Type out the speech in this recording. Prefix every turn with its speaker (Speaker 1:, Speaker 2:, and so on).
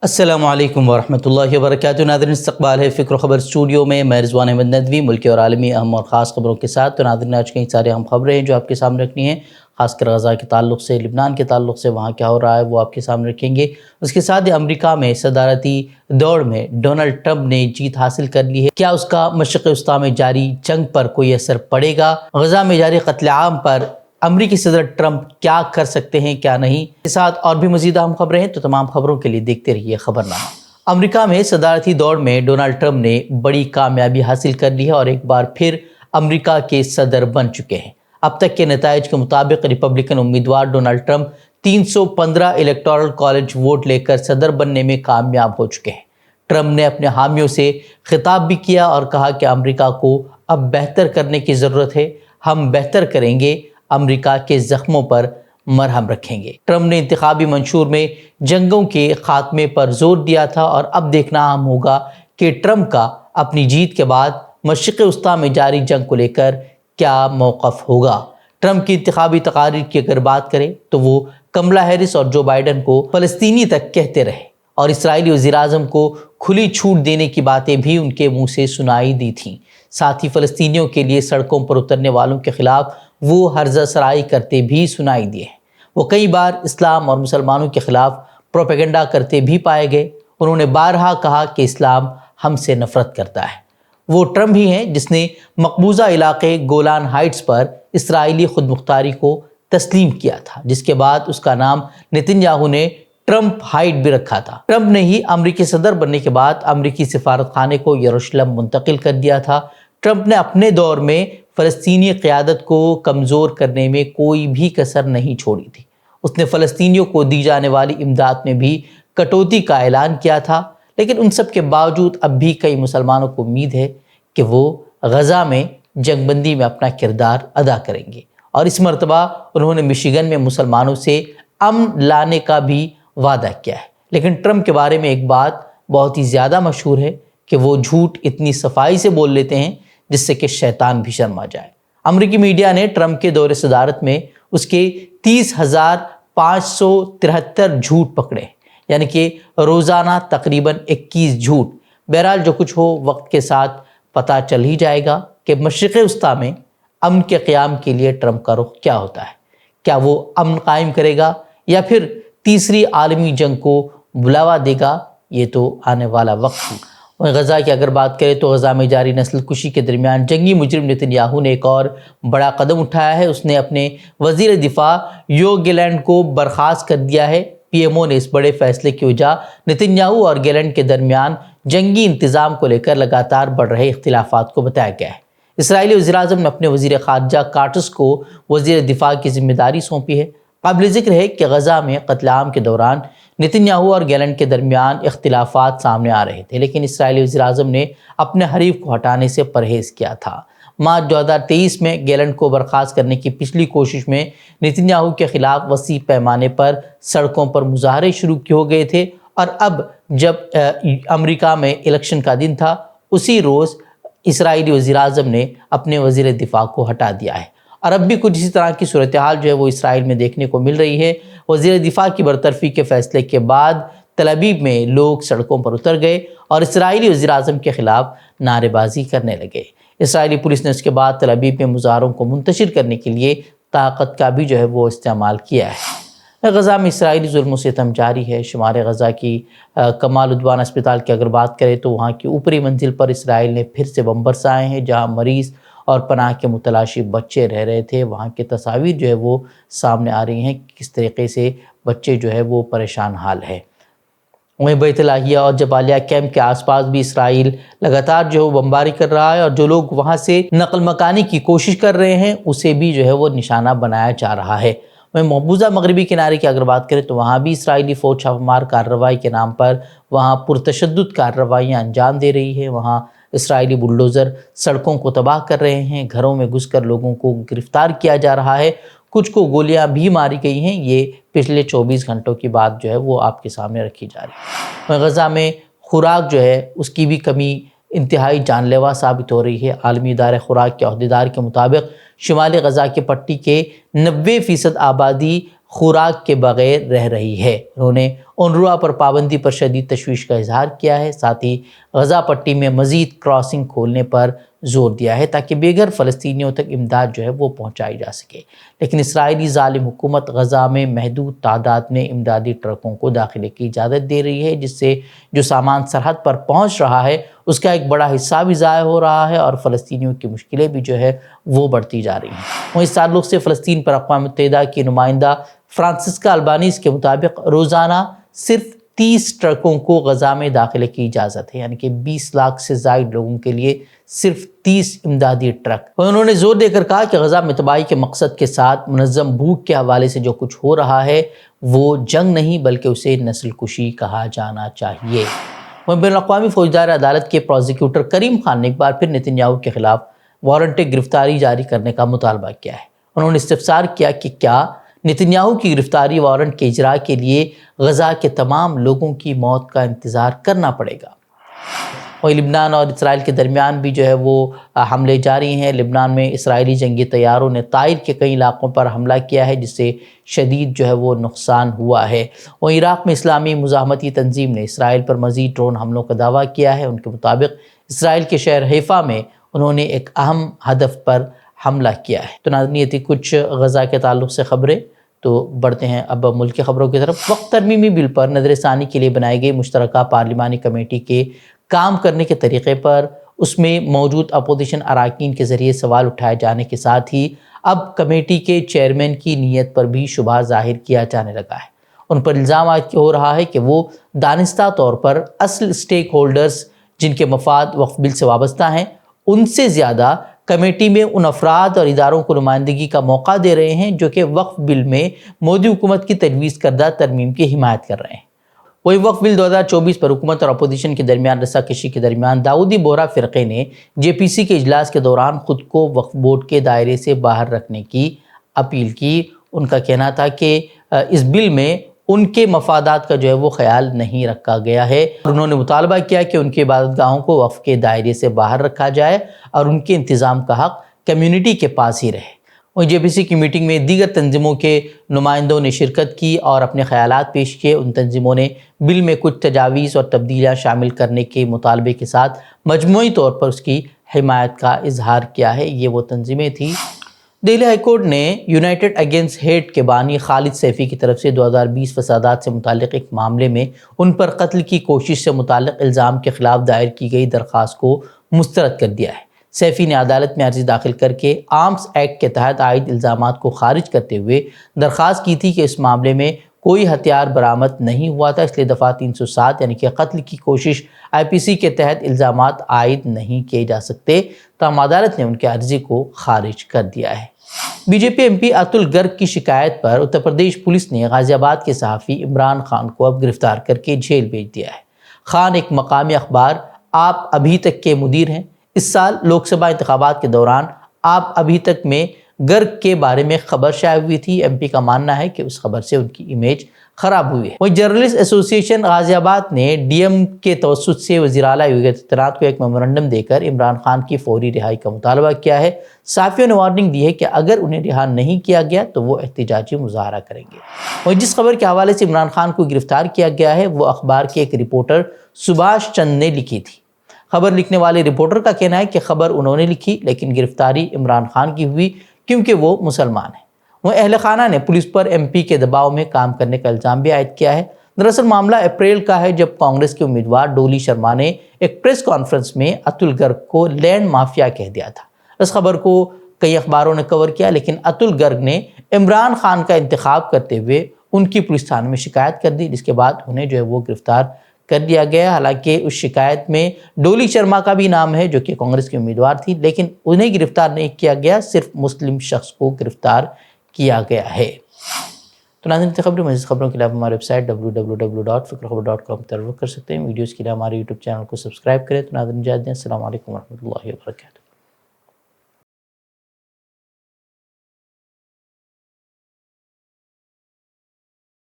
Speaker 1: السلام علیکم ورحمۃ اللہ وبرکاتہ۔ ناظرین، استقبال ہے فکر و خبر اسٹوڈیو میں، میں رضوان احمد ندوی ملکی اور عالمی اہم اور خاص خبروں کے ساتھ۔ تو ناظرین، آج کئی سارے اہم خبریں ہیں جو آپ کے سامنے رکھنی ہیں، خاص کر غزہ کے تعلق سے، لبنان کے تعلق سے وہاں کیا ہو رہا ہے وہ آپ کے سامنے رکھیں گے۔ اس کے ساتھ ہی امریکہ میں صدارتی دوڑ میں ڈونلڈ ٹرمپ نے جیت حاصل کر لی ہے، کیا اس کا مشرق وسطیٰ میں جاری جنگ پر کوئی اثر پڑے گا؟ غزہ میں جاری قتل عام پر امریکی صدر ٹرمپ کیا کر سکتے ہیں، کیا نہیں؟ اس کے ساتھ اور بھی مزید اہم خبریں ہیں، تو تمام خبروں کے لیے دیکھتے رہیے خبرنامہ۔ امریکہ میں صدارتی دوڑ میں ڈونلڈ ٹرمپ نے بڑی کامیابی حاصل کر لی ہے اور ایک بار پھر امریکہ کے صدر بن چکے ہیں۔ اب تک کے نتائج کے مطابق ریپبلکن امیدوار Donald Trump 315 electoral college vote لے کر صدر بننے میں کامیاب ہو چکے ہیں۔ ٹرمپ نے اپنے حامیوں سے خطاب بھی کیا اور کہا کہ امریکہ کو اب بہتر کرنے کی ضرورت ہے، ہم بہتر کریں گے، امریکہ کے زخموں پر مرہم رکھیں گے۔ ٹرمپ نے انتخابی منشور میں جنگوں کے خاتمے پر زور دیا تھا اور اب دیکھنا اہم ہوگا کہ ٹرمپ کا اپنی جیت کے بعد مشرق وسطیٰ میں جاری جنگ کو لے کر کیا موقف ہوگا۔ ٹرمپ کی انتخابی تقاریر کی اگر بات کریں تو وہ کملا ہیرس اور جو بائیڈن کو فلسطینی تک کہتے رہے اور اسرائیلی وزیر اعظم کو کھلی چھوٹ دینے کی باتیں بھی ان کے منہ سے سنائی دی تھیں۔ ساتھ ہی فلسطینیوں کے لیے سڑکوں پر اترنے والوں کے خلاف وہ ہرزہ سرائی کرتے بھی سنائی دیے ہیں۔ وہ کئی بار اسلام اور مسلمانوں کے خلاف پروپیگنڈا کرتے بھی پائے گئے۔ انہوں نے بارہا کہا کہ اسلام ہم سے نفرت کرتا ہے۔ وہ ٹرمپ ہی ہیں جس نے مقبوضہ علاقے گولان ہائٹس پر اسرائیلی خود مختاری کو تسلیم کیا تھا، جس کے بعد اس کا نام نتن یاہو نے ٹرمپ ہائٹ بھی رکھا تھا۔ ٹرمپ نے ہی امریکی صدر بننے کے بعد امریکی سفارت خانے کو یروشلم منتقل کر دیا تھا۔ ٹرمپ نے اپنے دور میں فلسطینی قیادت کو کمزور کرنے میں کوئی بھی کسر نہیں چھوڑی تھی۔ اس نے فلسطینیوں کو دی جانے والی امداد میں بھی کٹوتی کا اعلان کیا تھا، لیکن ان سب کے باوجود اب بھی کئی مسلمانوں کو امید ہے کہ وہ غزہ میں جنگ بندی میں اپنا کردار ادا کریں گے، اور اس مرتبہ انہوں نے مشیگن میں مسلمانوں سے امن لانے کا بھی وعدہ کیا ہے۔ لیکن ٹرمپ کے بارے میں ایک بات بہت ہی زیادہ مشہور ہے کہ وہ جھوٹ اتنی صفائی سے بول لیتے ہیں جس سے کہ شیطان بھی شرما جائے۔ امریکی میڈیا نے ٹرمپ کے دور صدارت میں اس کے 30,573 جھوٹ پکڑے، یعنی کہ روزانہ تقریباً 21 جھوٹ۔ بہرحال جو کچھ ہو وقت کے ساتھ پتہ چل ہی جائے گا کہ مشرق وسطیٰ میں امن کے قیام کے لیے ٹرمپ کا رخ کیا ہوتا ہے۔ کیا وہ امن قائم کرے گا یا پھر تیسری عالمی جنگ کو بلاوا دے گا؟ یہ تو آنے والا وقت ہے۔ غزہ کی اگر بات کریں تو غزہ میں جاری نسل کشی کے درمیان جنگی مجرم نتن یاہو نے ایک اور بڑا قدم اٹھایا ہے۔ اس نے اپنے وزیر دفاع یو گیلینڈ کو برخاست کر دیا ہے۔ پی ایم او نے اس بڑے فیصلے کی وجہ نتن یاہو اور گیلینڈ کے درمیان جنگی انتظام کو لے کر لگاتار بڑھ رہے اختلافات کو بتایا گیا ہے۔ اسرائیلی وزیر اعظم نے اپنے وزیر خارجہ کارٹس کو وزیر دفاع کی ذمہ داری سونپی ہے۔ قابل ذکر ہے کہ غزہ میں قتل عام کے دوران نتن یاہو اور گیلینڈ کے درمیان اختلافات سامنے آ رہے تھے، لیکن اسرائیلی وزیر اعظم نے اپنے حریف کو ہٹانے سے پرہیز کیا تھا۔ مارچ 2023 میں گیلینڈ کو برخاست کرنے کی پچھلی کوشش میں نتن یاہو کے خلاف وسیع پیمانے پر سڑکوں پر مظاہرے شروع ہو گئے تھے، اور اب جب امریکہ میں الیکشن کا دن تھا، اسی روز اسرائیلی وزیر اعظم نے اپنے وزیر دفاع کو ہٹا دیا ہے، اور اب بھی کچھ اسی طرح کی صورتحال جو ہے وہ اسرائیل میں دیکھنے کو مل رہی ہے۔ وزیر دفاع کی برطرفی کے فیصلے کے بعد تل ابیب میں لوگ سڑکوں پر اتر گئے اور اسرائیلی وزیر اعظم کے خلاف نعرے بازی کرنے لگے۔ اسرائیلی پولیس نے اس کے بعد تل ابیب میں مظاہروں کو منتشر کرنے کے لیے طاقت کا بھی جو ہے وہ استعمال کیا ہے۔ غزہ میں اسرائیلی ظلم و ستم جاری ہے۔ شمال غزہ کی کمال عدوان اسپتال کی اگر بات کریں تو وہاں کی اوپری منزل پر اسرائیل نے پھر سے بم برسائے ہیں، جہاں مریض اور پناہ کے متلاشی بچے رہ رہے تھے۔ وہاں کی تصاویر جو ہے وہ سامنے آ رہی ہیں کہ کس طریقے سے بچے جو ہے وہ پریشان حال ہے۔ وہیں بیت لاہیہ اور جبالیہ کیمپ کے آس پاس بھی اسرائیل لگاتار جو ہے وہ بمباری کر رہا ہے، اور جو لوگ وہاں سے نقل مکانی کی کوشش کر رہے ہیں اسے بھی جو ہے وہ نشانہ بنایا جا رہا ہے۔ وہیں مقبوضہ مغربی کنارے کی اگر بات کریں تو وہاں بھی اسرائیلی فوج چھاپہ مار کارروائی کے نام پر وہاں پرتشدد کارروائیاں انجام دے رہی ہے۔ وہاں اسرائیلی بلڈوزر سڑکوں کو تباہ کر رہے ہیں، گھروں میں گھس کر لوگوں کو گرفتار کیا جا رہا ہے، کچھ کو گولیاں بھی ماری گئی ہیں۔ یہ پچھلے 24 گھنٹوں کی بات جو ہے وہ آپ کے سامنے رکھی جا رہی ہے۔ غزہ میں خوراک جو ہے اس کی بھی کمی انتہائی جان لیوا ثابت ہو رہی ہے۔ عالمی ادارہ خوراک کے عہدیدار کے مطابق شمالی غزہ کی پٹی کے 90% آبادی خوراک کے بغیر رہ رہی ہے۔ انہوں نے اونروا پر پابندی پر شدید تشویش کا اظہار کیا ہے، ساتھ ہی غزہ پٹی میں مزید کراسنگ کھولنے پر زور دیا ہے تاکہ بے گھر فلسطینیوں تک امداد وہ پہنچائی جا سکے، لیکن اسرائیلی ظالم حکومت غزہ میں محدود تعداد میں امدادی ٹرکوں کو داخلے کی اجازت دے رہی ہے، جس سے جو سامان سرحد پر پہنچ رہا ہے اس کا ایک بڑا حصہ بھی ضائع ہو رہا ہے اور فلسطینیوں کی مشکلیں بھی وہ بڑھتی جا رہی ہیں۔ وہ اس تعلق سے فلسطین پر اقوام متحدہ کی نمائندہ فرانسسکا البانیز کے مطابق روزانہ صرف 30 ٹرکوں کو غزہ میں داخلے کی اجازت ہے، یعنی کہ 20 لاکھ سے زائد لوگوں کے لیے صرف 30 امدادی ٹرک۔ انہوں نے زور دے کر کہا کہ غزہ میں تباہی کے مقصد کے ساتھ منظم بھوک کے حوالے سے جو کچھ ہو رہا ہے وہ جنگ نہیں بلکہ اسے نسل کشی کہا جانا چاہیے۔ بین الاقوامی فوجدار عدالت کے پروزیکیوٹر کریم خان نے ایک بار پھر نتن یاہو کے خلاف وارنٹ گرفتاری جاری کرنے کا مطالبہ کیا ہے۔ انہوں نے استفسار کیا کہ کیا نتن یاہو کی گرفتاری وارنٹ کے اجرا کے لیے غزہ کے تمام لوگوں کی موت کا انتظار کرنا پڑے گا۔ وہیں لبنان اور اسرائیل کے درمیان بھی وہ حملے جاری ہیں۔ لبنان میں اسرائیلی جنگی طیاروں نے طائر کے کئی علاقوں پر حملہ کیا ہے جس سے شدید وہ نقصان ہوا ہے۔ وہیں عراق میں اسلامی مزاحمتی تنظیم نے اسرائیل پر مزید ڈرون حملوں کا دعویٰ کیا ہے۔ ان کے مطابق اسرائیل کے شہر حیفا میں انہوں نے ایک اہم ہدف پر حملہ کیا ہے۔ تو ناظرین، یہ تھی کچھ غزہ کے تعلق سے خبریں۔ تو بڑھتے ہیں اب ملک کی خبروں کی طرف۔ وقت ترمیمی بل پر نظر ثانی کے لیے بنائی گئی مشترکہ پارلیمانی کمیٹی کے کام کرنے کے طریقے پر اس میں موجود اپوزیشن اراکین کے ذریعے سوال اٹھائے جانے کے ساتھ ہی اب کمیٹی کے چیئرمین کی نیت پر بھی شبہ ظاہر کیا جانے لگا ہے۔ ان پر الزام عائد ہو رہا ہے کہ وہ دانستہ طور پر اصل سٹیک ہولڈرز جن کے مفاد وقف بل سے وابستہ ہیں ان سے زیادہ کمیٹی میں ان افراد اور اداروں کو نمائندگی کا موقع دے رہے ہیں جو کہ وقف بل میں مودی حکومت کی تجویز کردہ ترمیم کی حمایت کر رہے ہیں۔ وہی وقف بل 2024 پر حکومت اور اپوزیشن کے درمیان رسا کشی کے درمیان داؤدی بورہ فرقے نے جے پی سی کے اجلاس کے دوران خود کو وقف بورڈ کے دائرے سے باہر رکھنے کی اپیل کی۔ ان کا کہنا تھا کہ اس بل میں ان کے مفادات کا وہ خیال نہیں رکھا گیا ہے۔ انہوں نے مطالبہ کیا کہ ان کی عبادت گاہوں کو وقف کے دائرے سے باہر رکھا جائے اور ان کے انتظام کا حق کمیونٹی کے پاس ہی رہے۔ وہیں جے پی سی کی میٹنگ میں دیگر تنظیموں کے نمائندوں نے شرکت کی اور اپنے خیالات پیش کیے۔ ان تنظیموں نے بل میں کچھ تجاویز اور تبدیلیاں شامل کرنے کے مطالبے کے ساتھ مجموعی طور پر اس کی حمایت کا اظہار کیا ہے۔ یہ وہ تنظیمیں تھیں۔ دہلی ہائی کورٹ نے یونائٹڈ اگینسٹ ہیٹ کے بانی خالد سیفی کی طرف سے 2020 فسادات سے متعلق ایک معاملے میں ان پر قتل کی کوشش سے متعلق الزام کے خلاف دائر کی گئی درخواست کو مسترد کر دیا ہے۔ سیفی نے عدالت میں عرضی داخل کر کے آرمز ایکٹ کے تحت عائد الزامات کو خارج کرتے ہوئے درخواست کی تھی کہ اس معاملے میں کوئی ہتھیار برآمد نہیں ہوا تھا، اس لیے دفعہ 307 یعنی کہ قتل کی کوشش آئی پی سی کے تحت الزامات عائد نہیں کیے جا سکتے، تاہم عدالت نے ان کی عرضی کو خارج کر دیا ہے۔ B J P M P اتل گرگ کی شکایت پر اتر پردیش پولیس نے غازی آباد کے صحافی عمران خان کو اب گرفتار کر کے جیل بھیج دیا ہے۔ خان ایک مقامی اخبار آپ ابھی تک کے مدیر ہیں۔ اس سال لوک سبھا انتخابات کے دوران آپ ابھی تک میں گرگ کے بارے میں خبر شائع ہوئی تھی۔ ایم پی کا ماننا ہے کہ اس خبر سے ان کی امیج خراب ہوئی ہے۔ وہیں جرنلسٹ ایسوسی ایشن غازی آباد نے ڈی ایم کے توسط سے وزیر اعلیٰ یوگی آدتیہ ناتھ کو ایک میمورنڈم دے کر عمران خان کی فوری رہائی کا مطالبہ کیا ہے۔ صحافیوں نے وارننگ دی ہے کہ اگر انہیں رہا نہیں کیا گیا تو وہ احتجاجی مظاہرہ کریں گے۔ وہیں جس خبر کے حوالے سے عمران خان کو گرفتار کیا گیا ہے وہ اخبار کے ایک رپورٹر سبھاش چند نے لکھی تھی۔ خبر لکھنے والے رپورٹر کا کہنا ہے کہ خبر انہوں نے لکھی لیکن گرفتاری عمران خان کی ہوئی کیونکہ وہ مسلمان ہیں۔ وہ اہل خانہ نے پولیس پر ایم پی کے دباؤ میں کام کرنے کا الزام بھی عائد کیا ہے۔ دراصل معاملہ اپریل کا ہے جب کانگریس کے امیدوار ڈولی شرما نے ایک پریس کانفرنس میں اتل گرگ کو لینڈ مافیا کہہ دیا تھا۔ اس خبر کو کئی اخباروں نے کور کیا لیکن اتل گرگ نے عمران خان کا انتخاب کرتے ہوئے ان کی پولیس تھانے میں شکایت کر دی، جس کے بعد انہیں وہ گرفتار کر دیا گیا۔ حالانکہ اس شکایت میں ڈولی شرما کا بھی نام ہے جو کہ کانگریس کی امیدوار تھی، لیکن انہیں گرفتار نہیں کیا گیا، صرف مسلم شخص کو گرفتار کیا گیا ہے۔ تو ناظرین، مزید خبروں کے لیے آپ ہماری ویب سائٹ www.fikrkhabar.com پر رجوع کر سکتے ہیں۔ ویڈیوز کے لیے ہمارے یوٹیوب چینل کو سبسکرائب کریں۔ تو ناظرین اجازت دیں، السلام علیکم ورحمۃ اللہ وبرکاتہ۔